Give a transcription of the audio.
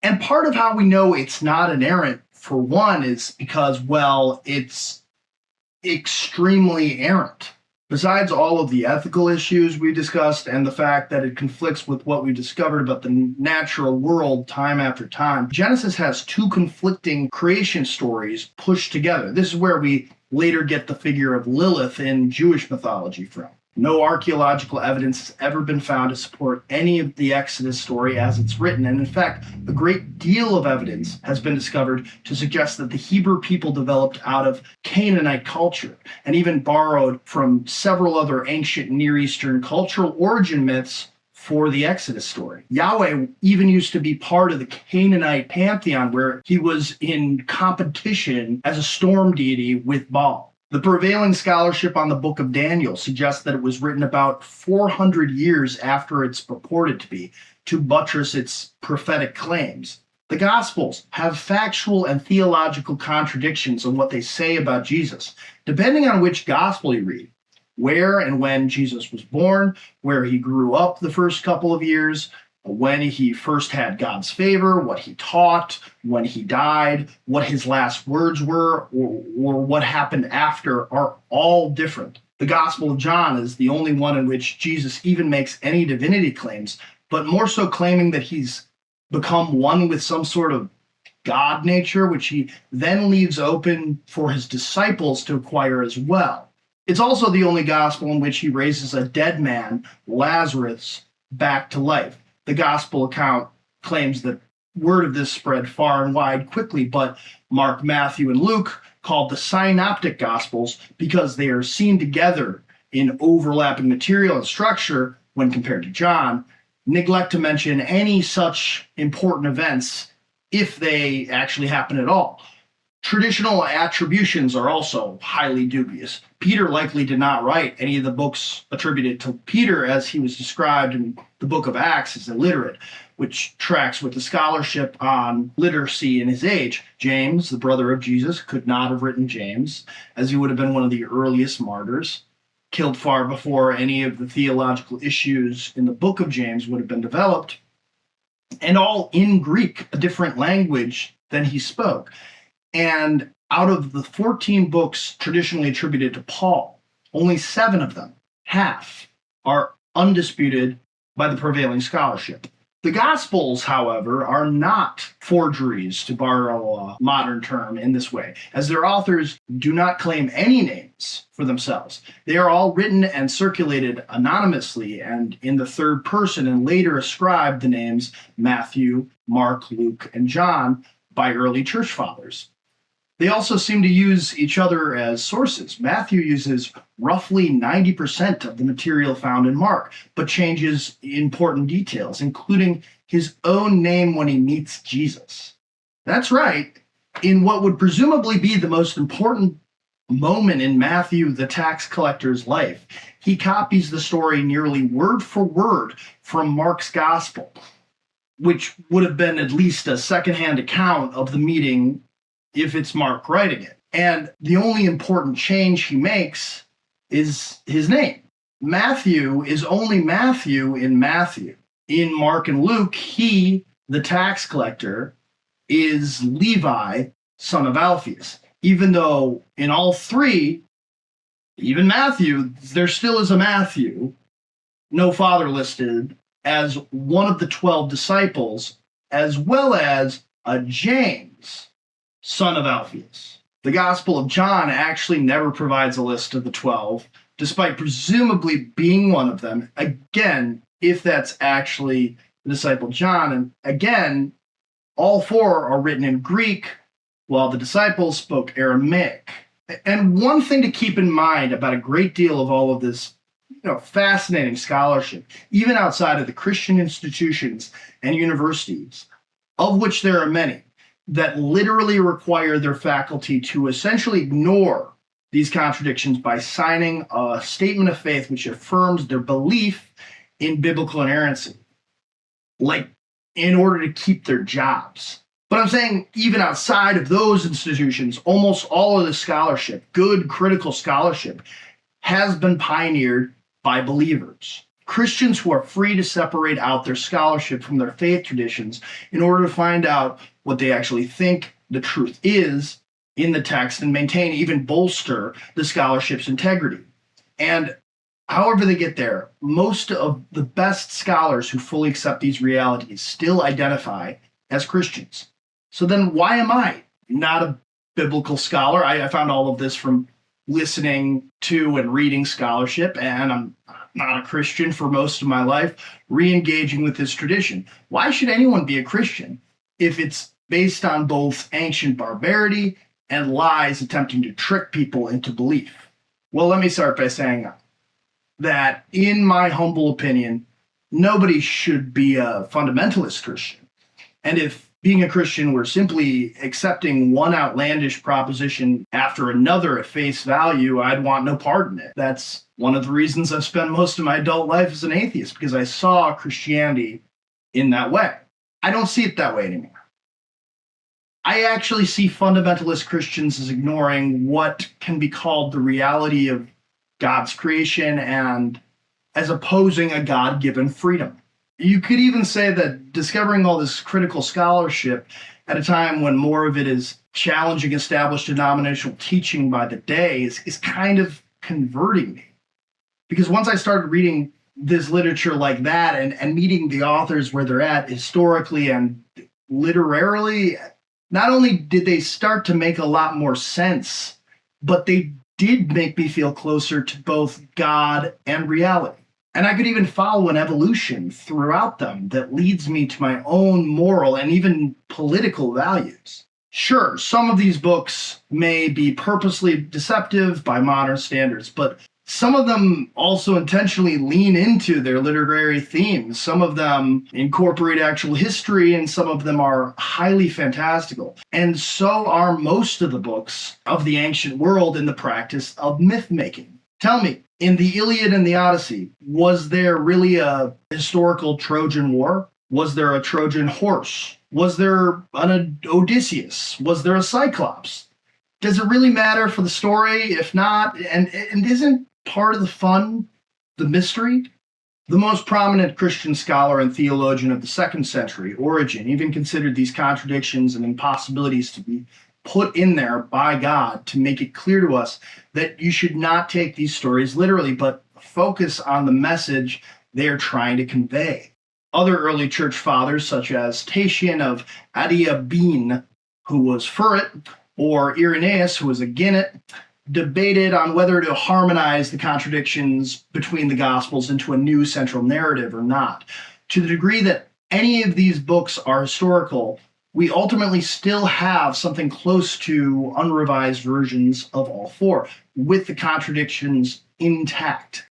And part of how we know it's not inerrant, for one, is because, well, it's extremely errant. Besides all of the ethical issues we discussed and the fact that it conflicts with what we discovered about the natural world time after time, Genesis has two conflicting creation stories pushed together. This is where we later get the figure of Lilith in Jewish mythology from. No archaeological evidence has ever been found to support any of the Exodus story as it's written, and in fact, a great deal of evidence has been discovered to suggest that the Hebrew people developed out of Canaanite culture, and even borrowed from several other ancient Near Eastern cultural origin myths for the Exodus story. Yahweh even used to be part of the Canaanite pantheon, where he was in competition as a storm deity with Baal. The prevailing scholarship on the book of Daniel suggests that it was written about 400 years after it's purported to be, to buttress its prophetic claims. The Gospels have factual and theological contradictions in what they say about Jesus, depending on which Gospel you read. Where and when Jesus was born, where he grew up the first couple of years, when he first had God's favor, what he taught, when he died, what his last words were, or what happened after are all different. The Gospel of John is the only one in which Jesus even makes any divinity claims, but more so claiming that he's become one with some sort of God nature, which he then leaves open for his disciples to acquire as well. It's also the only gospel in which he raises a dead man, Lazarus, back to life. The gospel account claims that word of this spread far and wide quickly, but Mark, Matthew, and Luke, called the synoptic gospels because they are seen together in overlapping material and structure when compared to John, neglect to mention any such important events if they actually happen at all. Traditional attributions are also highly dubious. Peter likely did not write any of the books attributed to Peter, as he was described in the book of Acts as illiterate, which tracks with the scholarship on literacy in his age. James, the brother of Jesus, could not have written James, as he would have been one of the earliest martyrs, killed far before any of the theological issues in the book of James would have been developed, and all in Greek, a different language than he spoke. And out of the 14 books traditionally attributed to Paul, only 7 of them, half, are undisputed by the prevailing scholarship. The Gospels, however, are not forgeries, to borrow a modern term in this way, as their authors do not claim any names for themselves. They are all written and circulated anonymously and in the third person, and later ascribed the names Matthew, Mark, Luke, and John by early church fathers. They also seem to use each other as sources. Matthew uses roughly 90% of the material found in Mark, but changes important details, including his own name when he meets Jesus. That's right. In what would presumably be the most important moment in Matthew, the tax collector's life, he copies the story nearly word for word from Mark's gospel, which would have been at least a secondhand account of the meeting if it's Mark writing it. And the only important change he makes is his name. Matthew is only Matthew in Matthew. In Mark and Luke, he, the tax collector, is Levi, son of Alphaeus. Even though in all 3, even Matthew, there still is a Matthew, no father listed, as one of the 12 disciples, as well as a James, son of Alphaeus. The Gospel of John actually never provides a list of the 12, despite presumably being one of them. Again, if that's actually the disciple John. And again, all 4 are written in Greek, while the disciples spoke Aramaic. And one thing to keep in mind about a great deal of all of this fascinating scholarship, even outside of the Christian institutions and universities, of which there are many, that literally require their faculty to essentially ignore these contradictions by signing a statement of faith which affirms their belief in biblical inerrancy, like in order to keep their jobs. But I'm saying even outside of those institutions, almost all of the scholarship, good critical scholarship, has been pioneered by believers. Christians who are free to separate out their scholarship from their faith traditions in order to find out what they actually think the truth is in the text and maintain, even bolster, the scholarship's integrity. And however they get there, most of the best scholars who fully accept these realities still identify as Christians. So then why am I not a biblical scholar? I found all of this from listening to and reading scholarship, and I'm not a Christian for most of my life, re-engaging with this tradition. Why should anyone be a Christian if it's based on both ancient barbarity and lies attempting to trick people into belief? Well, let me start by saying that, in my humble opinion, nobody should be a fundamentalist Christian. And if being a Christian were simply accepting one outlandish proposition after another at face value, I'd want no part in it. That's one of the reasons I've spent most of my adult life as an atheist, because I saw Christianity in that way. I don't see it that way anymore. I actually see fundamentalist Christians as ignoring what can be called the reality of God's creation and as opposing a God-given freedom. You could even say that discovering all this critical scholarship at a time when more of it is challenging established denominational teaching by the day is kind of converting me. Because once I started reading this literature like that and meeting the authors where they're at historically and literarily, not only did they start to make a lot more sense, but they did make me feel closer to both God and reality. And I could even follow an evolution throughout them that leads me to my own moral and even political values. Sure, some of these books may be purposely deceptive by modern standards, but some of them also intentionally lean into their literary themes. Some of them incorporate actual history, and some of them are highly fantastical. And so are most of the books of the ancient world in the practice of myth-making. Tell me, in the Iliad and the Odyssey, was there really a historical Trojan War? Was there a Trojan horse? Was there an Odysseus? Was there a Cyclops? Does it really matter for the story? If not, and isn't part of the fun the mystery? The most prominent Christian scholar and theologian of the 2nd century, Origen, even considered these contradictions and impossibilities to be put in there by God to make it clear to us that you should not take these stories literally, but focus on the message they are trying to convey. Other early church fathers, such as Tatian of Adiabene, who was for it, or Irenaeus, who was against it, debated on whether to harmonize the contradictions between the Gospels into a new central narrative or not. To the degree that any of these books are historical, we ultimately still have something close to unrevised versions of all four, with the contradictions intact.